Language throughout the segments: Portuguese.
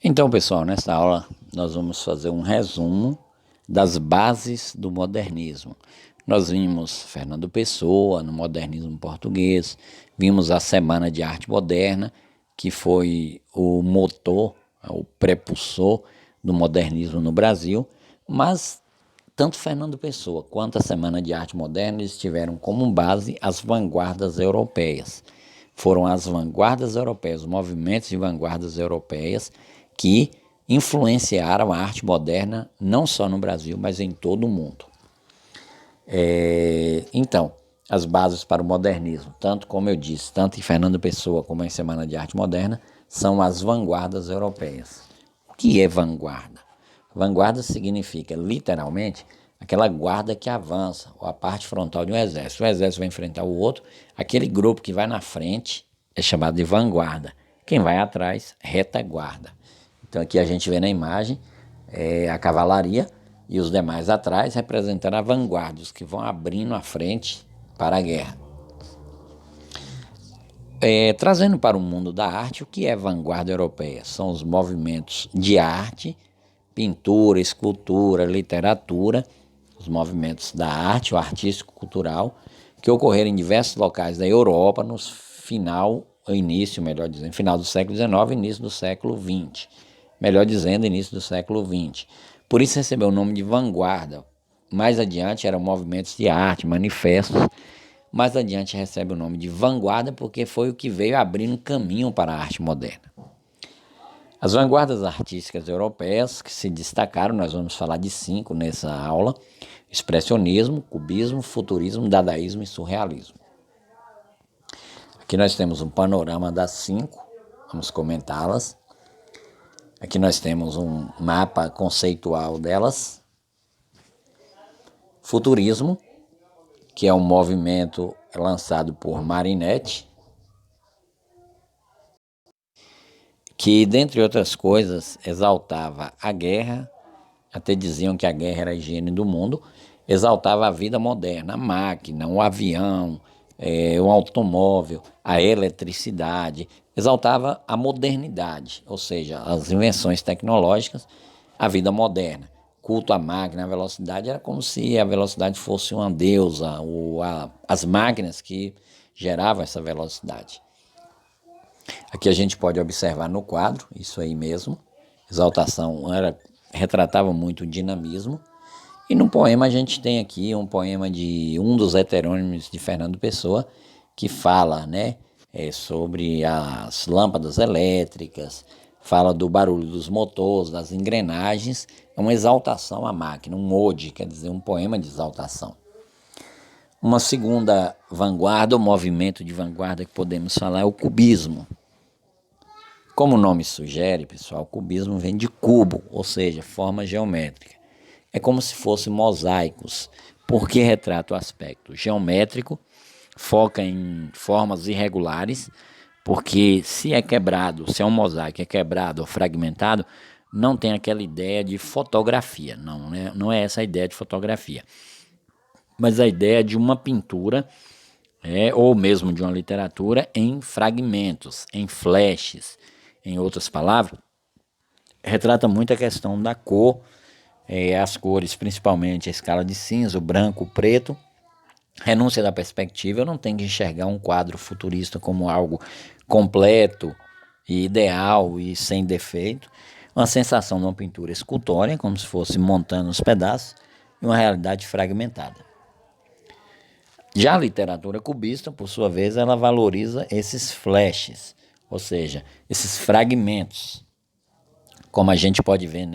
Então, pessoal, nessa aula nós vamos fazer um resumo das bases do modernismo. Nós vimos Fernando Pessoa no modernismo português, vimos a Semana de Arte Moderna, que foi o motor, o prepulsor do modernismo no Brasil, mas tanto Fernando Pessoa quanto a Semana de Arte Moderna eles tiveram como base as vanguardas europeias. Foram as vanguardas europeias, os movimentos de vanguardas europeias que influenciaram a arte moderna não só no Brasil, mas em todo o mundo. Então, as bases para o modernismo, tanto como eu disse, tanto em Fernando Pessoa como em Semana de Arte Moderna, são as vanguardas europeias. O que é vanguarda? Vanguarda significa, literalmente, aquela guarda que avança, ou a parte frontal de um exército. O exército vai enfrentar o outro, aquele grupo que vai na frente é chamado de vanguarda. Quem vai atrás, retaguarda. Então aqui a gente vê na imagem a cavalaria e os demais atrás representando a vanguarda, os que vão abrindo a frente para a guerra. Trazendo para o mundo da arte, o que é vanguarda europeia? São os movimentos de arte, pintura, escultura, literatura, os movimentos da arte, o artístico-cultural, que ocorreram em diversos locais da Europa no final do século XIX e início do século XX. Melhor dizendo, início do século XX. Por isso recebeu o nome de vanguarda. Mais adiante eram movimentos de arte, manifestos. Mais adiante recebe o nome de vanguarda porque foi o que veio abrindo caminho para a arte moderna. As vanguardas artísticas europeias que se destacaram, nós vamos falar de 5 nessa aula: expressionismo, cubismo, futurismo, dadaísmo e surrealismo. Aqui nós temos um panorama das 5, vamos comentá-las. Aqui nós temos um mapa conceitual delas. Futurismo, que é um movimento lançado por Marinetti, que, dentre outras coisas, exaltava a guerra, até diziam que a guerra era a higiene do mundo, exaltava a vida moderna, a máquina, o avião, o automóvel, a eletricidade, exaltava a modernidade, ou seja, as invenções tecnológicas, a vida moderna. Culto à máquina, à velocidade, era como se a velocidade fosse uma deusa, ou as máquinas que geravam essa velocidade. Aqui a gente pode observar no quadro, isso aí mesmo, exaltação retratava muito o dinamismo. E no poema a gente tem aqui um poema de um dos heterônimos de Fernando Pessoa, que fala, sobre as lâmpadas elétricas, fala do barulho dos motores, das engrenagens, é uma exaltação à máquina, um ode, quer dizer, um poema de exaltação. Uma segunda vanguarda, ou movimento de vanguarda que podemos falar é o cubismo. Como o nome sugere, pessoal, o cubismo vem de cubo, ou seja, forma geométrica. É como se fossem mosaicos, porque retrata o aspecto geométrico, foca em formas irregulares, porque se é um mosaico, é quebrado ou fragmentado, não tem aquela ideia de fotografia, não é essa a ideia de fotografia, mas a ideia de uma pintura, ou mesmo de uma literatura em fragmentos, em flashes. Em outras palavras, retrata muito a questão da cor, as cores, principalmente a escala de cinza, o branco, o preto. Renúncia da perspectiva, eu não tenho que enxergar um quadro futurista como algo completo e ideal e sem defeito. Uma sensação de uma pintura escultórea, como se fosse montando os pedaços, e uma realidade fragmentada. Já a literatura cubista, por sua vez, ela valoriza esses flashes, ou seja, esses fragmentos, como a gente pode ver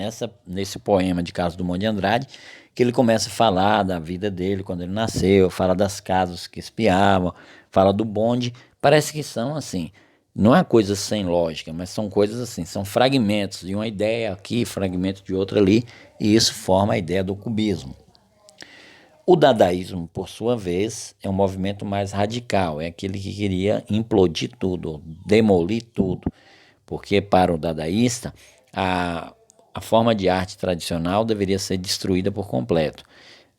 nesse poema de Carlos Drummond de Andrade, que ele começa a falar da vida dele quando ele nasceu, fala das casas que espiavam, fala do bonde. Parece que são assim, não é coisas sem lógica, mas são coisas assim, são fragmentos de uma ideia aqui, fragmento de outra ali, e isso forma a ideia do cubismo. O dadaísmo, por sua vez, é um movimento mais radical, é aquele que queria implodir tudo, demolir tudo, porque para o dadaísta, a forma de arte tradicional deveria ser destruída por completo.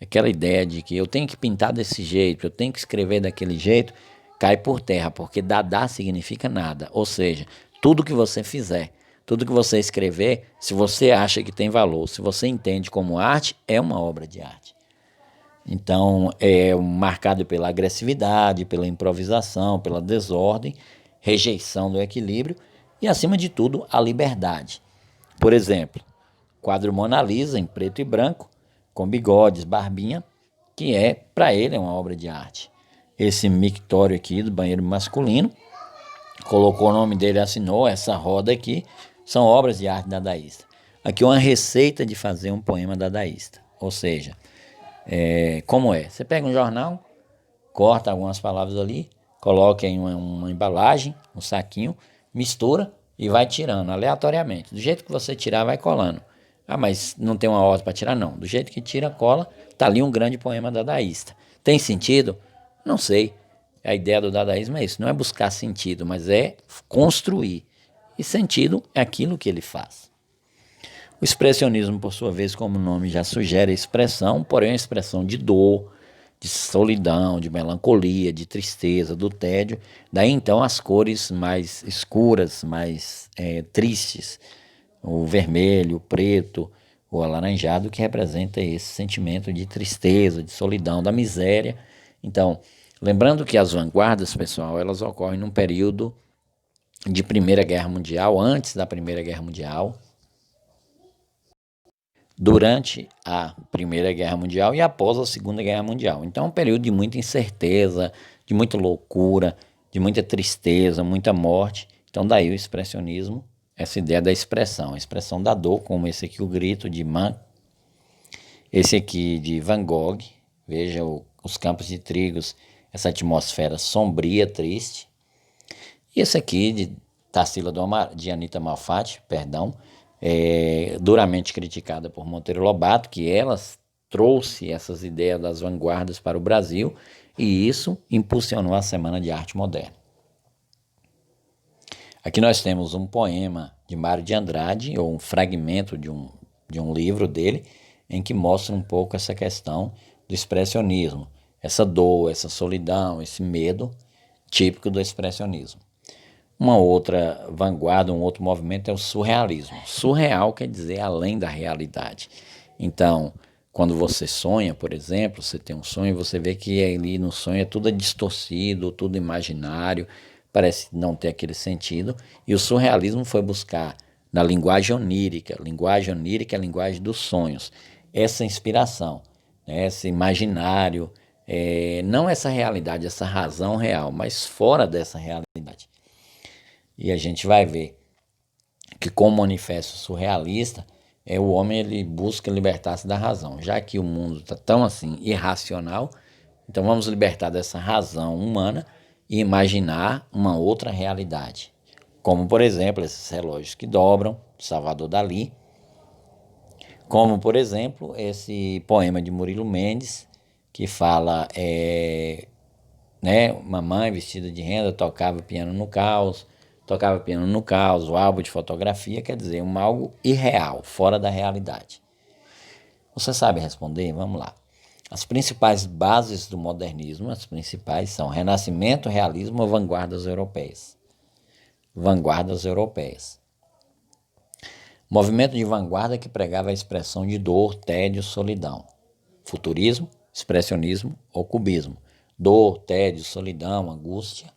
Aquela ideia de que eu tenho que pintar desse jeito, eu tenho que escrever daquele jeito, cai por terra, porque Dada significa nada, ou seja, tudo que você fizer, Tudo que você escrever, se você acha que tem valor, se você entende como arte, é uma obra de arte. Então, é marcado pela agressividade, pela improvisação, pela desordem, rejeição do equilíbrio e, acima de tudo, a liberdade. Por exemplo, quadro Mona Lisa em preto e branco, com bigodes, barbinha, que para ele, é uma obra de arte. Esse mictório aqui do banheiro masculino, colocou o nome dele, assinou essa roda aqui, são obras de arte dadaísta. Aqui uma receita de fazer um poema dadaísta, ou seja, como é? Você pega um jornal, corta algumas palavras ali, coloca em uma embalagem, um saquinho, mistura e vai tirando aleatoriamente. Do jeito que você tirar, vai colando. Ah, mas não tem uma ordem para tirar? Não. Do jeito que tira, cola, tá ali um grande poema dadaísta. Tem sentido? Não sei. A ideia do dadaísmo é isso, não é buscar sentido, mas é construir. E sentido é aquilo que ele faz. O expressionismo, por sua vez, como o nome já sugere, é expressão, porém é expressão de dor, de solidão, de melancolia, de tristeza, do tédio. Daí então as cores mais escuras, mais tristes, o vermelho, o preto, o alaranjado, que representa esse sentimento de tristeza, de solidão, da miséria. Então, lembrando que as vanguardas, pessoal, elas ocorrem num período de Primeira Guerra Mundial, antes da Primeira Guerra Mundial, durante a Primeira Guerra Mundial e após a Segunda Guerra Mundial. Então é um período de muita incerteza, de muita loucura, de muita tristeza, muita morte. Então daí o expressionismo, essa ideia da expressão, a expressão da dor, como esse aqui, o Grito de Mann, esse aqui de Van Gogh, veja os campos de trigos, essa atmosfera sombria, triste. E esse aqui de Tarsila de Anita Malfatti, perdão, duramente criticada por Monteiro Lobato, que ela trouxe essas ideias das vanguardas para o Brasil e isso impulsionou a Semana de Arte Moderna. Aqui nós temos um poema de Mário de Andrade, ou um fragmento de um livro dele, em que mostra um pouco essa questão do expressionismo, essa dor, essa solidão, esse medo típico do expressionismo. Uma outra vanguarda, um outro movimento é o surrealismo. Surreal quer dizer além da realidade. Então, quando você sonha, por exemplo, você tem um sonho, você vê que ali no sonho é tudo distorcido, tudo imaginário, parece não ter aquele sentido. E o surrealismo foi buscar na linguagem onírica. Linguagem onírica é a linguagem dos sonhos. Essa inspiração, né, esse imaginário, não essa realidade, essa razão real, mas fora dessa realidade. E a gente vai ver que, como manifesto surrealista, o homem ele busca libertar-se da razão. Já que o mundo está tão assim irracional, então vamos libertar dessa razão humana e imaginar uma outra realidade. Como, por exemplo, esses relógios que dobram, Salvador Dalí. Como, por exemplo, esse poema de Murilo Mendes, que fala, uma mãe vestida de renda tocava piano no caos, o álbum de fotografia, quer dizer, algo irreal, fora da realidade. Você sabe responder? Vamos lá. As principais bases do modernismo, as principais são Renascimento, Realismo ou Vanguardas Europeias. Vanguardas Europeias. Movimento de vanguarda que pregava a expressão de dor, tédio, solidão. Futurismo, expressionismo ou cubismo. Dor, tédio, solidão, angústia.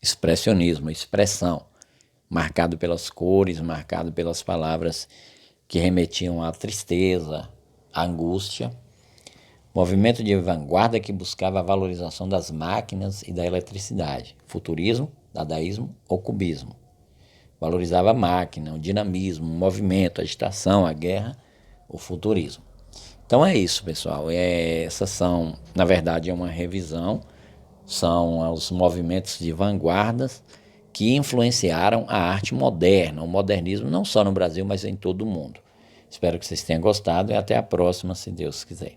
Expressionismo, expressão, marcado pelas cores, marcado pelas palavras que remetiam à tristeza, à angústia. Movimento de vanguarda que buscava a valorização das máquinas e da eletricidade. Futurismo, dadaísmo ou cubismo. Valorizava a máquina, o dinamismo, o movimento, a agitação, a guerra, o futurismo. Então é isso, pessoal. Essas são, na verdade, é uma revisão. São os movimentos de vanguardas que influenciaram a arte moderna, o modernismo, não só no Brasil, mas em todo o mundo. Espero que vocês tenham gostado e até a próxima, se Deus quiser.